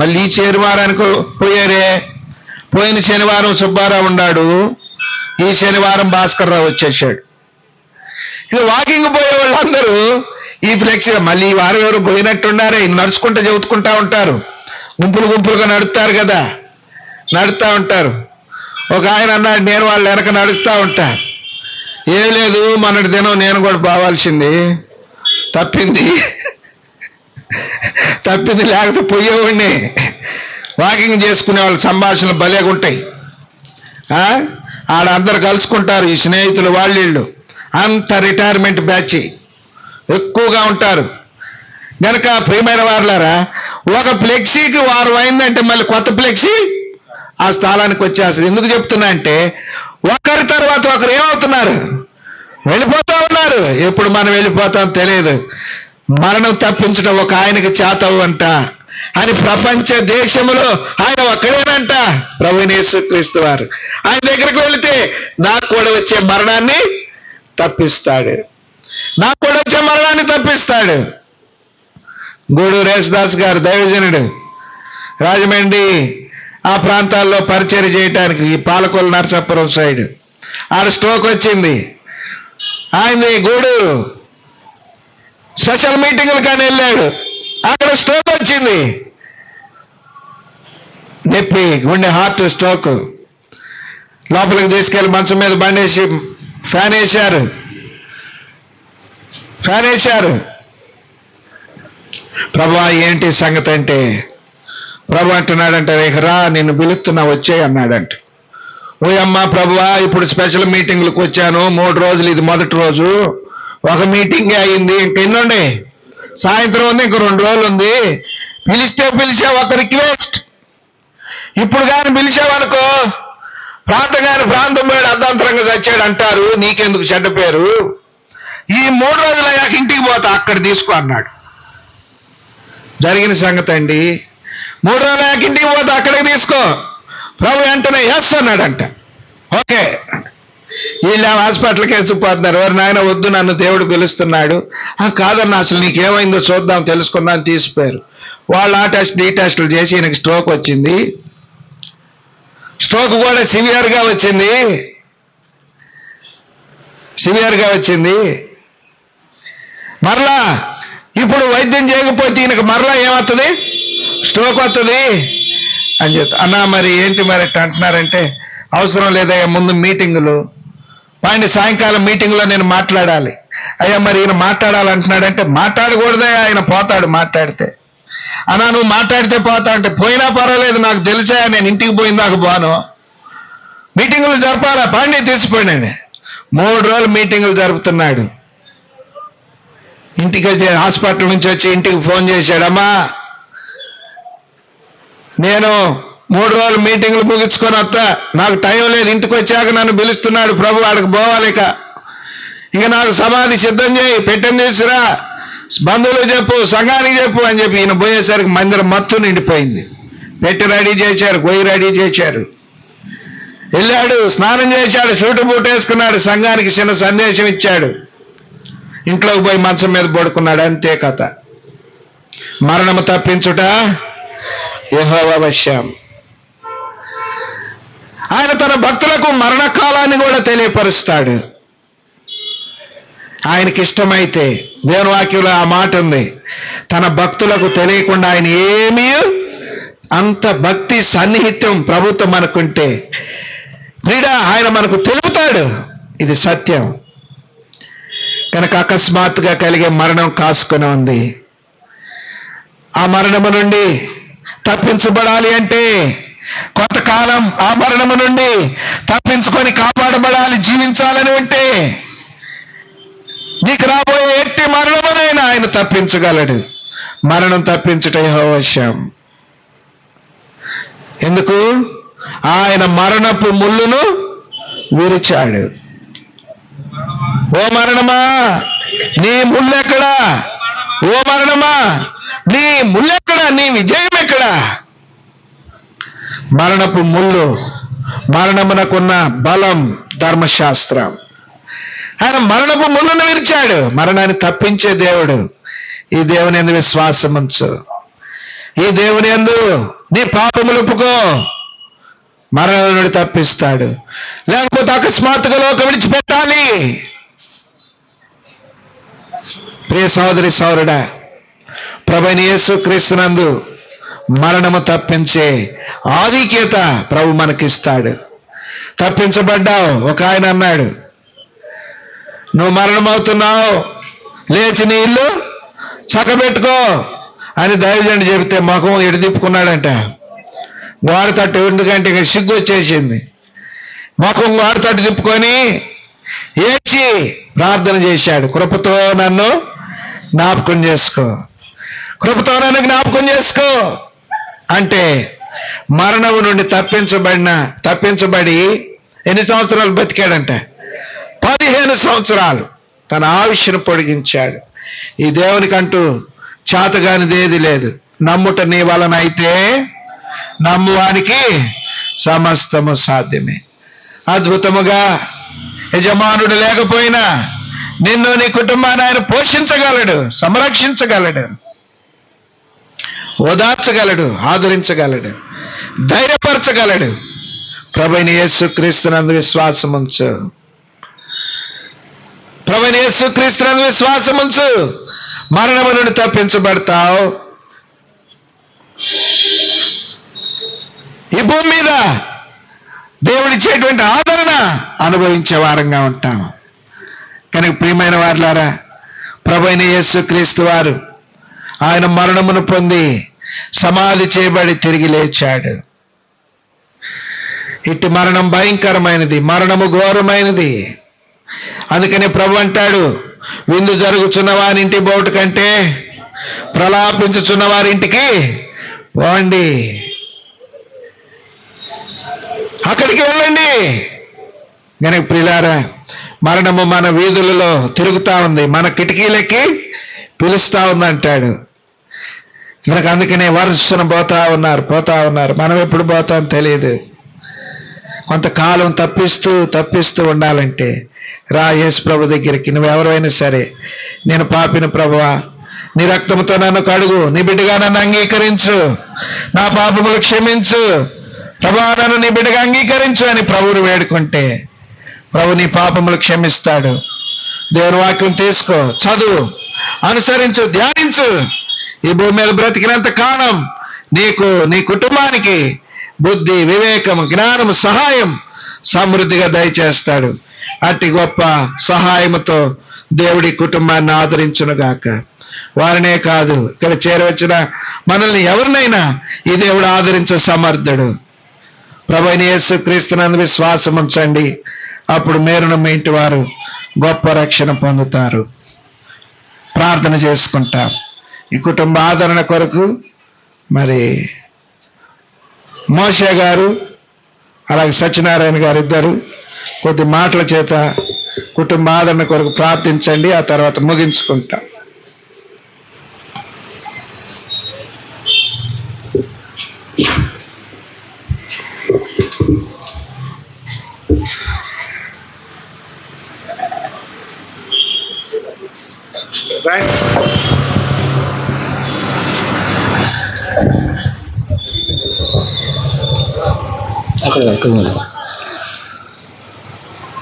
Speaker 1: మళ్ళీ శనివారానికి పోయారే. పోయిన శనివారం సుబ్బారావు ఉన్నాడు, ఈ శనివారం భాస్కర్ రావు వచ్చేసాడు. ఇక వాకింగ్ పోయే వాళ్ళందరూ ఈ ఫ్లెక్సీ మళ్ళీ ఈ వారం ఎవరు పోయినట్టున్నారే, నడుచుకుంటూ చెబుతుకుంటా ఉంటారు. గుంపులుగా నడుస్తారు కదా, నడుస్తూ ఉంటారు. ఒక ఆయన అన్నాడు, నేను వాళ్ళ వెనక నడుస్తూ ఉంటా. ఏం లేదు, మొన్నటి దినం నేను కూడా పోవాల్సింది, తప్పింది లేకపోతే పోయేవాడిని. వాకింగ్ చేసుకునే వాళ్ళ సంభాషణలు భలేగా ఉంటాయి. ఆడ అందరు కలుసుకుంటారు, ఈ స్నేహితులు వాళ్ళిళ్ళు అంత రిటైర్మెంట్ బ్యాచ్ ఎక్కువగా ఉంటారు. కనుక ప్రియమైన వారులారా, ఒక ఫ్లెక్సీకి వారం అయిందంటే మళ్ళీ కొత్త ఫ్లెక్సీ ఆ స్థలానికి వచ్చేస్తుంది. ఎందుకు చెప్తున్నా అంటే, ఒకరి తర్వాత ఒకరు ఏమవుతున్నారు? వెళ్ళిపోతూ ఉన్నారు. ఎప్పుడు మనం వెళ్ళిపోతాం తెలియదు. మరణం తప్పించడం ఒక ఆయనకి చేతవు అంట అని ప్రపంచ దేశంలో ఆయన ఒక్కడేనంట, ప్రభువైన యేసుక్రీస్తు వారు. ఆయన దగ్గరికి వెళితే నాకు కూడా వచ్చే మరణాన్ని తప్పిస్తాడు. నాకు కూడా వచ్చే మరణాన్ని తప్పిస్తాడు. గూడూరు యేసుదాస్ గారు దైవజనుడు, రాజమండ్రి ఆ ప్రాంతాల్లో పరిచర్య చేయటానికి ఈ పాలకొల్లు నరసాపురం సైడ్ ఆడ స్ట్రోక్ వచ్చింది. ఆయనది గూడూరు స్పెషల్ మీటింగులు కానీ వెళ్ళాడు. అక్కడ స్ట్రోక్ వచ్చింది, నొప్పి, గుండె, హార్ట్ స్ట్రోక్. లోపలికి తీసుకెళ్లి మంచం మీద బండేసి ఫ్యాన్ వేశారు. ప్రభువా ఏంటి సంగతి అంటే, ప్రభు అంటున్నాడంటే, ఇక రా నిన్ను పిలుస్తున్నా వచ్చేయి అన్నాడంట. ఓ అమ్మా ప్రభువా, ఇప్పుడు స్పెషల్ మీటింగ్లకు వచ్చాను, 3 రోజులు, ఇది మొదటి రోజు, ఒక మీటింగే అయింది, ఇంకెన్నుండి సాయంత్రం ఉంది, ఇంక 2 రోజులు ఉంది, పిలిచే ఒక రిక్వెస్ట్, ఇప్పుడు కానీ పిలిచావనుకో ప్రాంతం పోయాడు అర్ధాంతరంగా చచ్చాడు అంటారు, నీకెందుకు చెడ్డ పేరు, ఈ 3 రోజులు అయ్యాక ఇంటికి పోతా, అక్కడ తీసుకో అన్నాడు. జరిగిన సంగతి అండి. 3 రోజులు అయ్యాక ఇంటికి పోతా, అక్కడికి తీసుకో. ప్రభు వెంటనే ఎస్ అన్నాడంట. ఓకే, వీళ్ళు హాస్పిటల్కి వేసిపోతున్నారు. ఎవరు నాయన వద్దు, నన్ను దేవుడు పిలుస్తున్నాడు. కాదన్నా, అసలు నీకేమైందో చూద్దాం తెలుసుకుందాం తీసిపోయారు. వాళ్ళు ఆ టెస్ట్ ఈ టెస్టులు చేసి ఈయనకి స్ట్రోక్ వచ్చింది. స్ట్రోక్ కూడా సివియర్గా వచ్చింది. మరలా ఇప్పుడు వైద్యం చేయకపోతే ఈయనకు మరలా ఏమవుతుంది, స్ట్రోక్ వస్తుంది అని చెప్తా. అన్నా మరి ఏంటి మరి అంటున్నారంటే, అవసరం లేదయ్యా, ముందు మీటింగులు సాయంకాలం మీటింగ్లో నేను మాట్లాడాలి. అయ్యా మరి ఈయన మాట్లాడాలంటున్నాడంటే, మాట్లాడకూడదయ్యా, ఆయన పోతాడు మాట్లాడితే. అన్నా నువ్వు మాట్లాడితే పోతా అంటే, పోయినా పర్వాలేదు నాకు తెలిసా, నేను ఇంటికి పోయిందాక పోను, మీటింగులు జరపాలా, పాండి తీసిపోయినండి. 3 రోజులు మీటింగులు జరుపుతున్నాడు. ఇంటికి వచ్చి హాస్పిటల్ నుంచి వచ్చి ఇంటికి ఫోన్ చేశాడమ్మా, నేను 3 రోజులు మీటింగులు ముగించుకొని వస్తా, నాకు టైం లేదు, ఇంటికి వచ్చాక నన్ను పిలుస్తున్నాడు ప్రభు, ఆడికి పోవాలి, ఇక నాకు సమాధి సిద్ధం చేయి, పెట్టని తీసుకురా, బంధువులు చెప్పు, సంఘానికి చెప్పు అని చెప్పి ఈయన పోయేసరికి మందిరం మొత్తం నిండిపోయింది. పెట్టి రెడీ చేశారు, గొయ్యి రెడీ చేశారు. వెళ్ళాడు, స్నానం చేశాడు, సూటు బూటు వేసుకున్నాడు, సంఘానికి చిన్న సందేశం ఇచ్చాడు, ఇంట్లోకి పోయి మంచం మీద పడుకున్నాడు. అంతే కథ. మరణము తప్పించుట యెహోవా వశం. ఆయన తన భక్తులకు మరణకాలాన్ని కూడా తెలియపరుస్తాడు. ఆయనకి ఇష్టమైతే, దేవుని వాక్యంలో ఆ మాట ఉంది, తన భక్తులకు తెలియకుండా ఆయన ఏమీ, అంత భక్తి సన్నిహిత్యం ప్రభుత్వం మనకుంటే ఆయన మనకు తెలుపుతాడు. ఇది సత్యం. కనుక అకస్మాత్తుగా కలిగే మరణం కాసుకొని ఉంది. ఆ మరణము నుండి తప్పించబడాలి అంటే కొంతకాలం ఆ మరణము నుండి తప్పించుకొని కాపాడబడాలి, జీవించాలని ఉంటే నీకు రాబోయే ఎట్టి మరణమునైనా ఆయన తప్పించగలడు. మరణం తప్పించుట యెహోవా వశం. ఎందుకు? ఆయన మరణపు ముళ్ళును విరిచాడు. ఓ మరణమా నీ ముళ్ళెక్కడా, ఓ మరణమా నీ ముళ్ళెక్కడా, నీ విజయం ఎక్కడా? మరణపు ముళ్ళు, మరణమునకున్న బలం ధర్మశాస్త్రం. ఆయన మరణపు ముళ్ళును విరిచాడు. మరణాన్ని తప్పించే దేవుడు. ఈ దేవుని యందు విశ్వాసం ఉంచు. ఈ దేవుని యందు నీ పాపములు ఒప్పుకో, మరణం నుండి తప్పిస్తాడు. లేకపోతే అకస్మాత్తుగా లోకం విడిచిపెట్టాలి. ప్రియ సహోదరి సహోదరుడా, ప్రభువైన యేసుక్రీస్తునందు మరణము తప్పించే ఆధిక్యత ప్రభు మనకిస్తాడు. తప్పించబడ్డావు. ఒక ఆయన అన్నాడు, నువ్వు మరణమవుతున్నావు, లేచి నీ ఇల్లు చక్కబెట్టుకో అని దైవజనుడు చెబితే ముఖం ఎడదిప్పుకున్నాడంట. గోడ తట్టు, ఎందుకంటే ఇక సిగ్గు వచ్చేసింది. ముఖం గోడ తట్టు తిప్పుకొని ఏడ్చి ప్రార్థన చేశాడు, కృపతో నన్ను జ్ఞాపకం చేసుకో, కృపతో నన్ను జ్ఞాపకం చేసుకో అంటే మరణము నుండి తప్పించబడి ఎన్ని సంవత్సరాలు బతికాడంట? 15 సంవత్సరాలు తన ఆయుష్ను పొడిగించాడు. ఈ దేవునికంటూ చాతగానిది ఏది లేదు. నమ్ముట నీ వలన అయితే నమ్మువానికి సమస్తము సాధ్యమే. అద్భుతముగా యజమానుడు లేకపోయినా నిన్ను నీ కుటుంబాన్ని ఆయన పోషించగలడు, సంరక్షించగలడు, ఓదార్చగలడు, ఆదరించగలడు, ధైర్యపరచగలడు. ప్రభువైన యేసుక్రీస్తునందు విశ్వాసం ఉంచు. ప్రభువైన యేసుక్రీస్తునందు విశ్వాసం ఉంచు. మరణము నుండి తప్పించబడతావు. ఈ భూమి మీద దేవుడిచ్చేటువంటి ఆదరణ అనుభవించే వారంగా ఉంటాం. కనుక ప్రియమైన వారులారా, ప్రభువైన యేసుక్రీస్తు వారు ఆయన మరణమును పొంది సమాధి చేయబడి తిరిగి లేచాడు. ఇట్టి మరణం భయంకరమైనది, మరణము ఘోరమైనది. అందుకని ప్రభు అంటాడు, విందు జరుగుచున్న వారింటి బోటు కంటే ప్రలాపించుచున్న వారింటికి పోండి, అక్కడికి వెళ్ళండి. కనుక ప్రియులారా, మరణము మన వీధులలో తిరుగుతా ఉంది, మన కిటికీలకి పిలుస్తా ఉందంటాడు. కనుక అందుకనే వరుసన పోతా ఉన్నారు. మనం ఎప్పుడు పోతాం తెలియదు. కొంతకాలం తప్పిస్తూ ఉండాలంటే రా యేసు ప్రభు దగ్గరికి. నువ్వెవరైనా సరే, నేను పాపిని ప్రభువా, నీ రక్తంతో నన్ను కడుగు, నీ బిడ్డగా నన్ను అంగీకరించు, నా పాపములు క్షమించు ప్రభువా, నన్ను నీ బిడ్డగా అంగీకరించు అని ప్రభువుని వేడుకుంటే ప్రభు నీ పాపములు క్షమిస్తాడు. దేవుని వాక్యం తీసుకో, చదువు, అనుసరించు, ధ్యానించు. ఈ భూమి మీద బ్రతికినంత కాలం నీకు, నీ కుటుంబానికి బుద్ధి, వివేకం, జ్ఞానం, సహాయం సమృద్ధిగా దయచేస్తాడు. అట్టి గొప్ప సహాయముతో దేవుడి కుటుంబాన్ని ఆదరించునుగాక. వారినే కాదు, ఇక్కడ చేరవచ్చిన మనల్ని ఎవరినైనా ఈ దేవుడు ఆదరించే సమర్థుడు. ప్రభువైన యేసుక్రీస్తునందు విశ్వాసం ఉంచండి. అప్పుడు మీరును మీ ఇంటి వారు గొప్ప రక్షణ పొందుతారు. ప్రార్థన చేసుకుంటాం. ఈ కుటుంబ ఆదరణ కొరకు మరి మోషే గారు అలాగే సత్యనారాయణ గారు ఇద్దరు కొద్ది మాటల చేత కుటుంబ ఆదరణ కొరకు ప్రార్థించండి. ఆ తర్వాత ముగించుకుంటాం.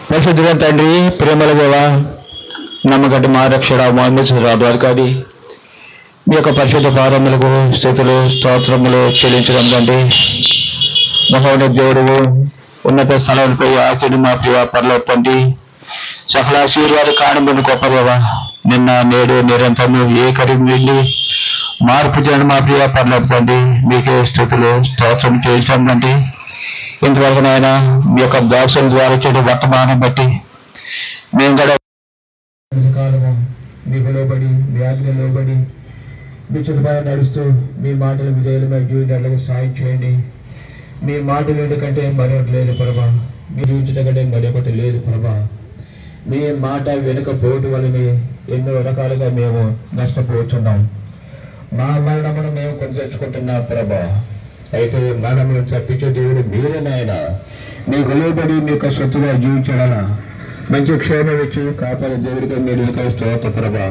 Speaker 3: పరిశుద్ధుల తండ్రి, ప్రేమల దేవ, నమ్మకటి మా రక్షణ మాన్యరాదు మీ యొక్క పరిశుద్ధ పాదములకు స్థితులు స్తోత్రములు చెల్లించడం తండ్రి. మహోన్నత దేవుడు, ఉన్నత స్థలాలపై ఆచరణ మా ప్రియ పరలోక తండ్రి, సకల ఆశీర్వాద కారణమును గొప్ప దేవ, నిన్న నేడు నిరంతరము ఏకరి వెళ్ళి మార్పు చేయడం మా ప్రియ పరలోక తండ్రి. మీకే స్థుతులు స్తోత్రం చేయించడం తండ్రి. ఇంతవరకు నాయన మీ యొక్క దాసుల ద్వారా చెడు వర్తమానం బట్టి మేము కూడా కాలము మీకు లోబడి, మీ ఆజ్ఞ లోబడి, మీ చుట్టుపక్కల నడుస్తూ మీ మాటలు విజయమైన జీవితాలకు సాయం చేయండి. మీ మాటలు ఎందుకంటే మరొకటి లేదు ప్రభా, మీ జీవించడం కంటే మరొకటి లేదు ప్రభా. మీ మాట వెనుకపోవటం వలన ఎన్నో రకాలుగా మేము నష్టపోతున్నాం. మా మరణమును మేము కొని తెచ్చుకుంటున్నాం ప్రభా. అయితే మరణమును తప్పించే దేవుడు మీరే నాయన. మీకు లోబడి మీ యొక్క సొత్తుగా జీవించాలనా మంచి క్షేమం ఇచ్చి కాపాడే దేవుడిగా మీరు స్తోత్ర ప్రభా.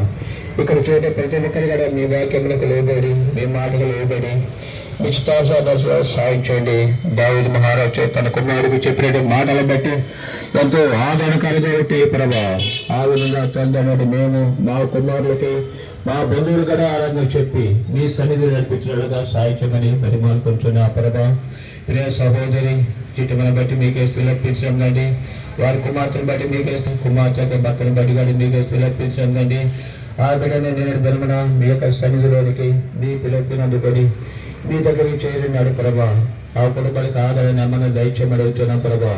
Speaker 3: ఇక్కడ చూడే ప్రతి ఒక్కరి కూడా మీ వాక్యములకు లోబడి, మీ మాటకు లోబడి మీ చిత్తానుసార సాయం చేయండి. దావీదు మహారాజు తన కుమారుడికి చెప్పిన మాటలు బట్టి ఎంతో ఆదరణకరంగా పెట్టి ప్రభా, ఆ విధంగా తల్లిదండ్రులు మేము మా కుమారులకి, మా బంధువులు కూడా ఆరాధన చెప్పి మీ సన్నిధి నడిపించినట్లుగా సాహిత్యమని ప్రతిమాలు కొంచెం ప్రభా. ప్రియ సహోదరి చిట్టుమని బట్టి మీకే స్థిరపించడం కండి. వారి కుమార్తెను బట్టి మీకే, కుమార్తె భర్తను బట్టి కానీ మీకే స్థిరపించడం కండి. ఆ బిడ్డని నేను ధర్మన మీ యొక్క సన్నిధిలోనికి మీ పిలుపునందుకొని మీ దగ్గరికి చేరినాడు ప్రభా. ఆ కుటుంబానికి ఆదాయ నమ్మని దైత్యం అడుగుతున్నాం ప్రభా.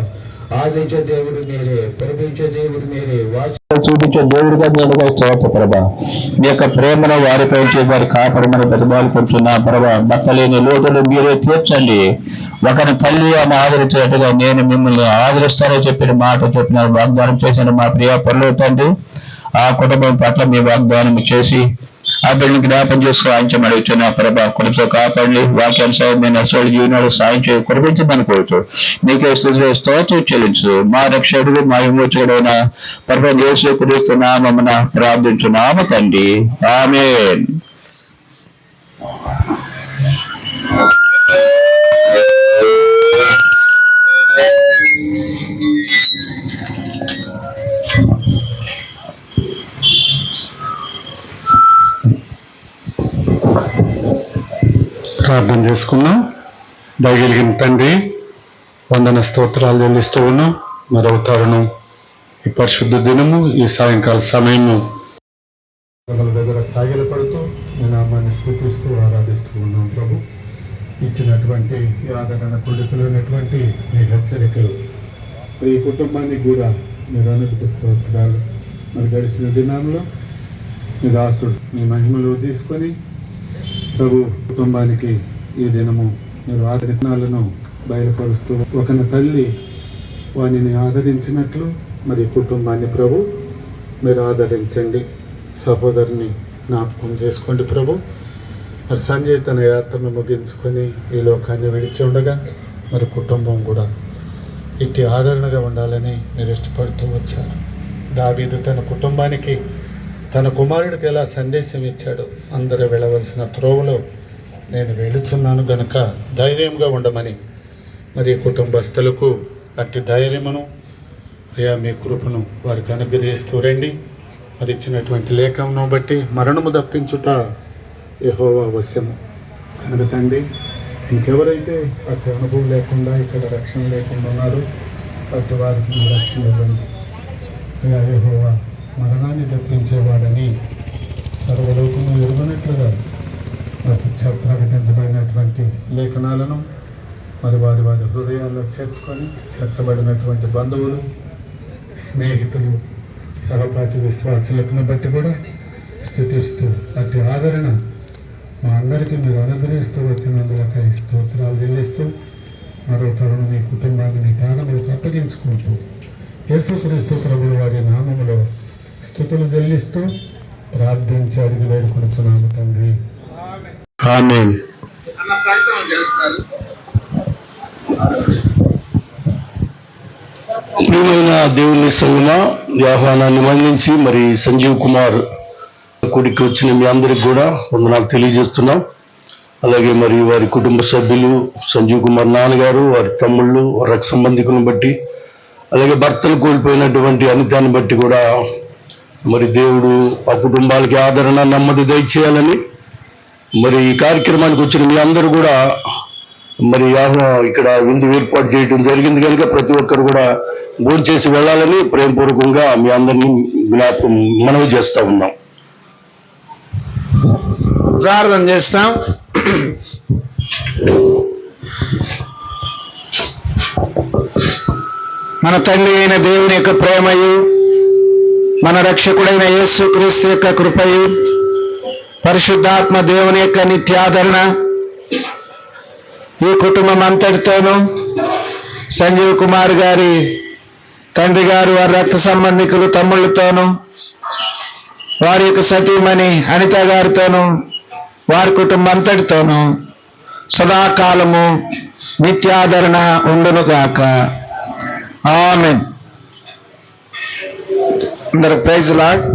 Speaker 3: ఆదరించే దేవుడు మీరే, పొరిపించే దేవుడు మీరే, చూపించే దేవుడిగా నేనుగా స్తోత్ర ప్రభా. మీ యొక్క ప్రేమను వారిపై వారి కాపాడమని ప్రతిభాలు కొంటున్నా ప్రభా. భర్త లేని లోటులు మీరే తీర్చండి. ఒకరి తల్లి అని ఆదరించేట్టుగా నేను మిమ్మల్ని ఆదరిస్తానని చెప్పిన మాట చెప్పిన వాగ్దానం చేసిన మా ప్రియ పరలోక తండ్రి, ఆ కుటుంబం పట్ల మీ వాగ్దానం చేసి ఆ బిడ్డని జ్ఞాపం చేసి సాయించమని అడుగుతున్నా ప్రభా. కృపతో కాపాడి వాక్యానుసారమైన అసలు జీవనాలు సాయం చేయ కురిపించమని కోరుతూ నీకే స్థితిలో స్తోత్రం చెల్లించు. మా రక్షకుడు మా విమోచకుడైన ప్రభు యేసుక్రీస్తు నామమున ప్రార్థించున్నాము తండ్రి. ఆమేన్.
Speaker 4: ప్రార్థన చేసుకున్నాం. దయగలిగిన తండ్రి, వందన స్తోత్రాలు చెల్లిస్తూ ఉన్నాం. మరో తరుణం ఈ పరిశుద్ధ దినము, ఈ సాయంకాల సమయము దగ్గర సాగిలపడుతూ మీ నామాన్ని స్తుతిస్తూ ఆరాధిస్తూ ఉన్నాం. ప్రభు ఇచ్చినటువంటి ఈ ఆదరణ కొడుకులైనటువంటి మీ హెచ్చరికలు ఈ కుటుంబానికి కూడా మీరు అనుమతి స్తోత్రాలు. మరి గడిచిన దినాల్లో మీ దాసుడు మీ మహిమలు తీసుకొని ప్రభు కుటుంబానికి ఈ దినము మీరు ఆదరణలను బయలుపరుస్తూ ఒకన తల్లి వానిని ఆదరించినట్లు మరి కుటుంబాన్ని ప్రభు మీరు ఆదరించండి. సహోదరుని జ్ఞాపకం చేసుకోండి ప్రభు. మరి సంజయ్ తన యాత్రను ముగించుకొని ఈ లోకాన్ని విడిచి ఉండగా మరి కుటుంబం కూడా ఇట్టి ఆదరణగా ఉండాలని మీరు ఇష్టపడుతూ వచ్చారు. దావీదు తన కుటుంబానికి తన కుమారుడికి ఎలా సందేశం ఇచ్చాడు, అందరూ వెళ్ళవలసిన త్రోవలో నేను వెళుచున్నాను గనుక ధైర్యంగా ఉండమని మరి కుటుంబస్తులకు అట్టి ధైర్యమును అయా మీ కృపను వారికి అనుగ్రహిస్తూ రండి. మరి ఇచ్చినటువంటి లేఖను బట్టి మరణము తప్పించుట యెహోవా వశము కనుక తండ్రి, ఇంకెవరైతే అట్టి అనుభవం లేకుండా ఇక్కడ రక్షణ లేకుండా ఉన్నారో అట్టి వారికి మీ రక్షణ ఇవ్వండి. అయా యెహోవా మరణాన్ని తప్పించేవాడని సర్వలోకము ఎరుగనట్లుగా ప్రకటించబడినటువంటి లేఖనాలను మరి వారి వారి హృదయాల్లో చేర్చుకొని చేర్చబడినటువంటి బంధువులు, స్నేహితులు, సహపాఠి విశ్వాసులను బట్టి కూడా స్తుతిస్తూ అట్టి ఆదరణ మా అందరికీ మీరు అనుగ్రహిస్తూ వచ్చినందులకై స్తోత్రాలు చెల్లిస్తూ మరో తరుణం మీ కుటుంబాన్ని మీ పాదములకు అప్పగించుకుంటూ యేసుక్రీస్తు ప్రభువు వారి నామములో స్తుతులు చెల్లిస్తూ ప్రార్థించి అడిగి వేడుకొనుచున్నాము తండ్రి. ఆమేన్.
Speaker 2: అన్న ప్రకటన చేస్తారు.
Speaker 5: ప్రియమైన దేవుని సంగమ ఆహ్వానాన్ని మన్నించి మరి సంజీవ్ కుమార్ కూడికి వచ్చిన మీ అందరికి కూడా వందనాలు తెలియజేస్తున్నాం. అలాగే మరి వారి కుటుంబ సభ్యులు, సంజీవ్ కుమార్ నాన్నగారు, వారి తమ్ముళ్ళు, వారి రక్త సంబంధికులను బట్టి, అలాగే భర్తలు కోల్పోయినటువంటి అనితాన్ని బట్టి కూడా మరి దేవుడు ఆ కుటుంబాలకి ఆదరణ, నెమ్మది దయచేయాలని మరి ఈ కార్యక్రమానికి వచ్చిన మీ అందరూ కూడా మరి ఇక్కడ విందు ఏర్పాటు చేయడం జరిగింది కనుక ప్రతి ఒక్కరు కూడా భోంచేసి వెళ్ళాలని ప్రేమపూర్వకంగా మీ అందరినీ జ్ఞాపకం మనవి చేస్తా ఉన్నాం.
Speaker 1: ప్రార్థన చేస్తాం. మన తండ్రి అయిన దేవుని యొక్క ప్రేమయు, మన రక్షకుడైన యేసుక్రీస్తు యొక్క కృపయు, పరిశుద్ధాత్మ దేవుని యొక్క నిత్యాదరణ ఈ కుటుంబం అంతటితోనూ, సంజీవ్ కుమార్ గారి తండ్రి గారు, వారి రక్త సంబంధికులు తమ్ముళ్ళతోనూ, వారి యొక్క సతీమణి అనిత గారితోనూ, వారి కుటుంబం అంతటితోనూ సదాకాలము నిత్యాదరణ ఉండునుగాక. ఆమేన్. అందరూ ప్రైజ్ లార్డ్.